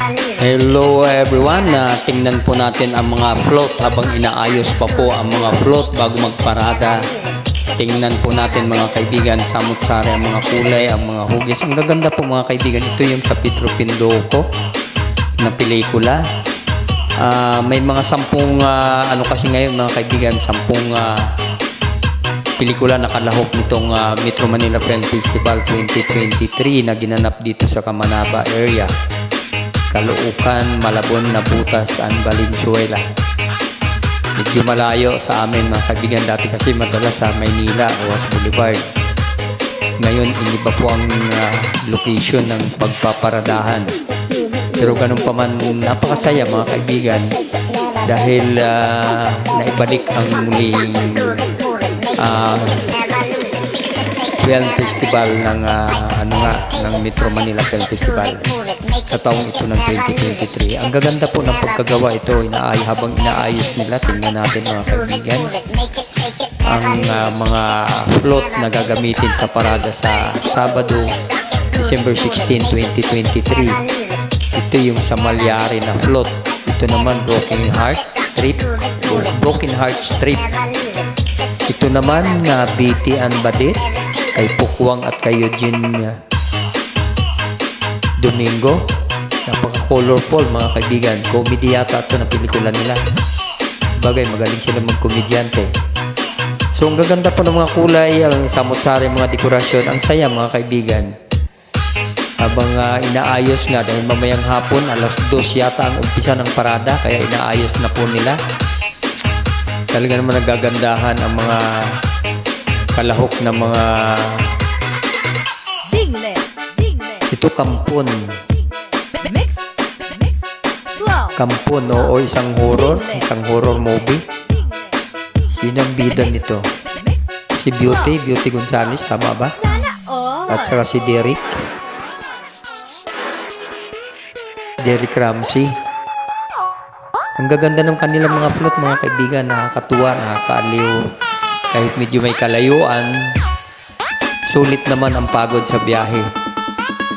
Hello everyone, tingnan po natin ang mga float habang inaayos pa po ang mga float bago magparada. Tingnan po natin mga kaibigan, samut-sari ang mga kulay, ang mga hugis. Ang gaganda po mga kaibigan, ito yung sa Pietro Pindoco na pelikula. May mga 10 ano kasi ngayon mga kaibigan, 10 pelikula nakalahok nitong Metro Manila Film Festival 2023 na ginanap dito sa Camanaba area, Caloocan, Malabon, Nabutas, and Valenzuela. Medyo malayo sa amin mga kaibigan, dati kasi madalas sa Maynila, Rojas Boulevard. Ngayon iniba po ang location ng pagpaparadahan. Pero ganun pa man, napakasaya mga kaibigan dahil naibalik ang muling film festival ng ng Metro Manila Film Festival sa taong ito ng 2023. Ang gaganda po ng pagkagawa ito, habang inaayos nila, tingnan natin mga kaibigan ang mga float na gagamitin sa parada sa Sabado, December 16, 2023. Ito yung sa Malyari na float. Ito naman Broken Heart Strip. Ito naman Biti and Badit kay Pukwang at kay Eugene Domingo. Napaka-colorful mga kaibigan. Comedy yata ito na pelikula nila. Sabagay, magaling sila mag-komedyante. So, ang gaganda po ng mga kulay, ang samot-sari mga dekorasyon. Ang saya mga kaibigan. Habang inaayos nga, dahil mamayang hapon, alas 2 yata ang umpisa ng parada, kaya inaayos na po nila. Talaga naman nagagandahan ang mga kalahok na mga ito kampon o isang horror movie. Sino ang bida nito? Si Beauty Gonzales, tama ba? At saka si Derek Ramsey. Ang gaganda ng kanilang mga float mga kaibigan, nakakatuwa, nakakaaliw. Kahit medyo may kalayuan, sulit naman ang pagod sa biyahe.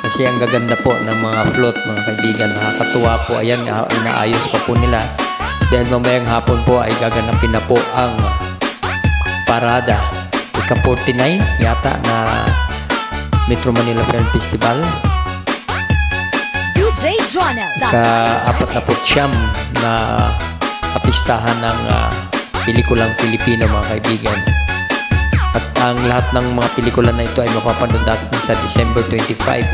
Kasi ang gaganda po ng mga float mga kaibigan, nakakatuwa po. Ayan, inaayos pa po nila. Dahil mamayang hapon po ay gaganapin na po ang parada. Ika-49 yata na Metro Manila Film Festival. Ika-49 na kapistahan ng pelikulang Pilipino mga kaibigan. At ang lahat ng mga pelikula na ito ay mapapanood natin sa December 25.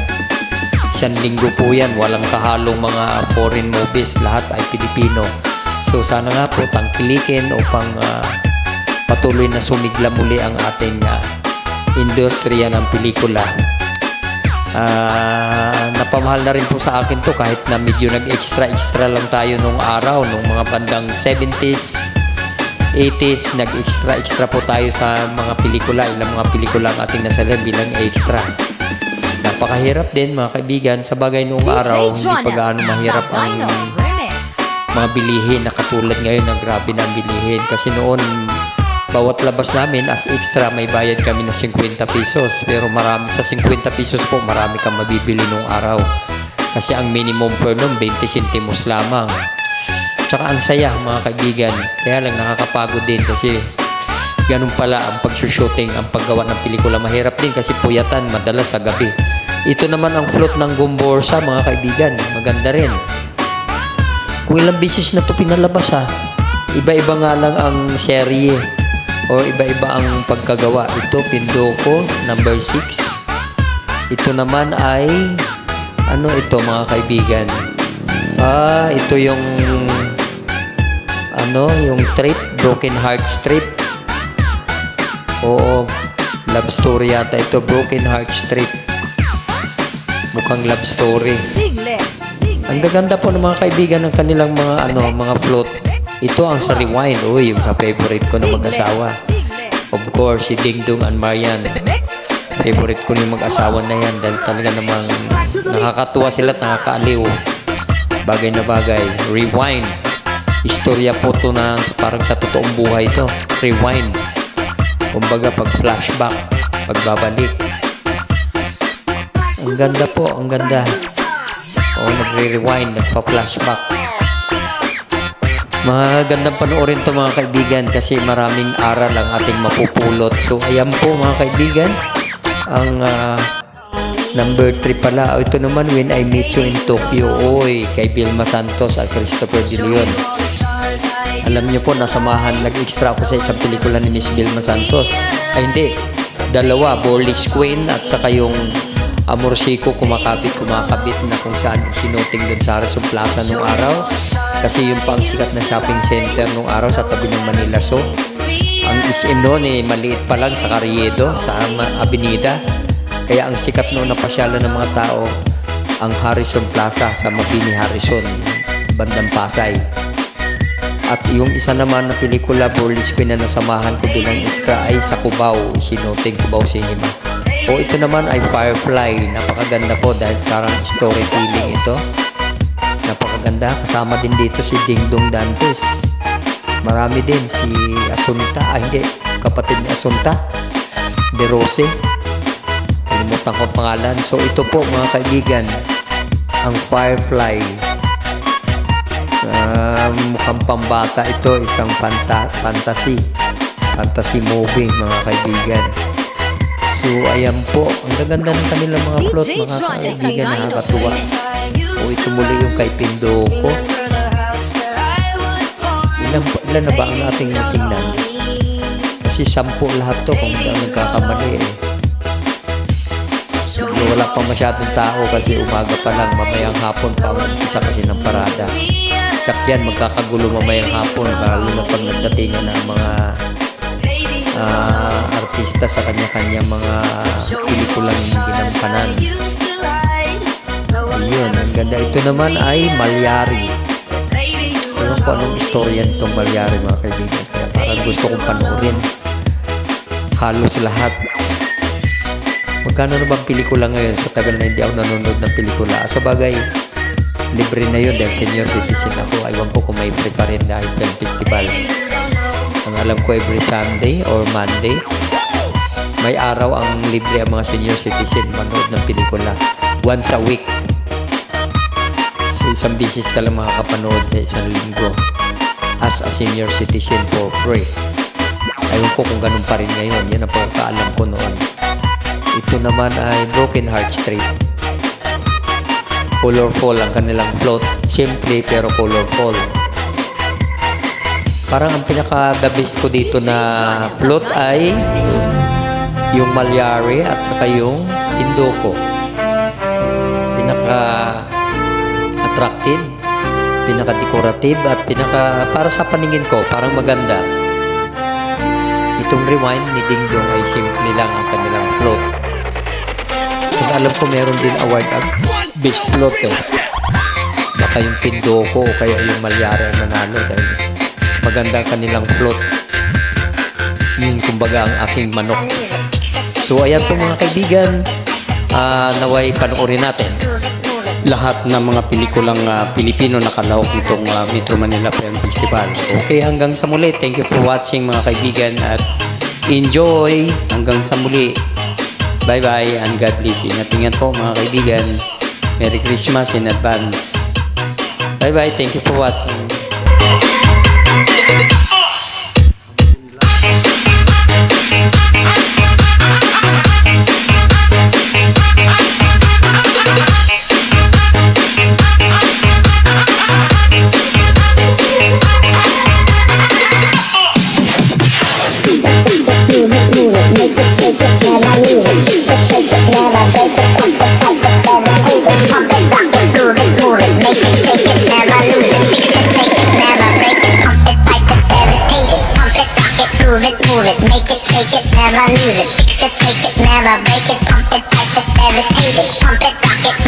Isang linggo po yan, walang kahalong mga foreign movies, lahat ay Pilipino. So sana nga po tangkilikin upang patuloy na sumigla muli ang ating industriya ng pelikula. Napamahal na rin po sa akin to kahit na medyo nag-extra lang tayo nung araw, nung mga bandang 70s, 80s, nag-extra po tayo sa mga pelikula. Ilang mga pelikula ang ating nasalan bilang extra. Napakahirap din mga kaibigan. Sa bagay noong araw, hindi pa gaano mahirap ang mga bilihin na katulad ngayon na grabe na bilihin. Kasi noon, bawat labas namin as extra may bayad kami na 50 pesos. Pero marami sa 50 pesos po, marami kang mabibili noong araw. Kasi ang minimum per noon, 20 centimos lamang. Tsaka ang saya mga kaibigan. Kaya lang nakakapagod din kasi ganun pala ang pag-shooting, ang paggawa ng pelikula. Mahirap din kasi puyatan madalas sa gabi. Ito naman ang float ng Gomborsa mga kaibigan. Maganda rin. Kung ilang beses na ito pinalabas iba-iba nga lang ang serye o iba-iba ang pagkagawa. Ito Pindoco number 6. Ito naman ay ano ito mga kaibigan? Ito yung yung trip, Broken Heart Strip. Oo, love story yata ito, Broken Heart Strip. Mukhang love story. Ang gaganda po ng mga kaibigan ng kanilang mga mga float. Ito ang sa Rewind, yung sa favorite ko na mag-asawa. Of course, si Dingdong and Marian. Favorite ko yung mag-asawa na yan dahil talaga namang nakakatuwa sila at nakakaaliw. Bagay na bagay. Rewind. Istorya po ito na parang sa totoong buhay ito. Rewind. Kumbaga pag flashback, pagbabalik. Ang ganda po, ang ganda. O nagre-rewind, nagpa-flashback. Magandang panoorin to mga kaibigan kasi maraming aral ang ating mapupulot. So ayan po mga kaibigan, ang number 3 pala. Ito naman, When I Meet You in Tokyo. Oy, kay Vilma Santos at Christopher De Leon. Alam niyo po, nasamahan, nag-extra ako sa isang pelikula ni Miss Vilma Santos. Ay hindi, dalawa, Borlis Queen at saka yung Amorsico, kumakabit na kung saan sinuting doon sa Harrison Plaza nung araw. Kasi yung pang sikat na shopping center nung araw sa tabi ng Manila Zoo. Ang SM noon maliit pa lang sa Carriedo, sa Avenida. Kaya ang sikat noon na pasyalan ng mga tao, ang Harrison Plaza sa Mabini Harrison, bandang Pasay. At yung isa naman na pelikula, Borlis Queen, na nasamahan ko bilang extra ay sa Cubao, sinuting Cubao Cinema. O ito naman ay Firefly. Napakaganda po dahil parang storytelling ito. Napakaganda. Kasama din dito si Dingdong Dantes. Marami din si Asunta. Hindi. Kapatid ni Asunta. De Rose. Kalimutan ko pangalan. So ito po mga kaibigan, ang Firefly. Mukhang pambata ito. Isang fantasy movie mga kaibigan. So, ayan po. Ang gaganda ng kanilang mga plot, mga kaibigan, nakakatuwa. O, ito muli yung kay Pindoko. Ilan na ba ang ating natingnan? Kasi 10 lahat to kung hindi ang nagkakamali So, wala pa masyadong tao kasi umaga pa lang, mamayang hapon pa ang isa kasi ng parada. Tsak yan, magkakagulo mamayang hapon, lalo na pag nagdatingan ng mga artista sa kanya-kanya mga pelikulang ginampanan. Ayun, ang ganda. Ito naman ay Malyari. Ewan ko anong istorya nitong Malyari mga kaibigan. Kaya parang gusto kong panoorin. Halos lahat. Magkano na bang pelikula ngayon? Sa tagal na hindi ako nanonood ng pelikula. Sa bagay, libre na yun dahil senior citizen ako. Aywan ko kung may free pa rin dahil film festival. Ang alam ko every Sunday or Monday, may araw ang libre ang mga senior citizen manood ng pelikula. Once a week. So isang bisis ka lang makakapanood sa isang linggo as a senior citizen for free. Ayun ko kung ganun pa rin ngayon. Yan ang pagkakaalam ko noon. Ito naman ay Broken Heart Street. Colorful ang kanilang plot. Simple pero colorful. Parang ang pinaka-the best ko dito na plot ay yung Malyari at saka yung Pindoko. Pinaka-attractive, pinaka-decorative at para sa paningin ko, parang maganda. Itong Rewind ni Dingdong ay simple lang ang kanilang plot. Kung alam ko meron din award ang best plot Baka yung Pindoko o kaya yung Malyari ang nanalo dahil maganda kanilang plot. Yun kumbaga ang aking manok. So ayan po mga kaibigan, naway panoorin natin lahat ng mga pelikulang Pilipino na kalahok itong Metro Manila Film Festival. Okay, hanggang sa muli. Thank you for watching mga kaibigan at enjoy hanggang sa muli. Bye bye and God bless. Ingat po mga kaibigan. Merry Christmas in advance. Bye bye. Thank you for watching. Move it, make it, take it, never lose it. Fix it, take it, never break it. Pump it, pipe it, devastate it. Pump it, rock it,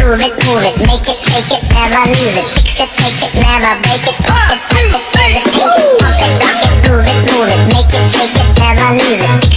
move it, make it, take it, never lose it. Fix it, take it, never break it. Pump it, pipe it, devastate it. Pump it, rock it, move it, make it, take it, never lose it.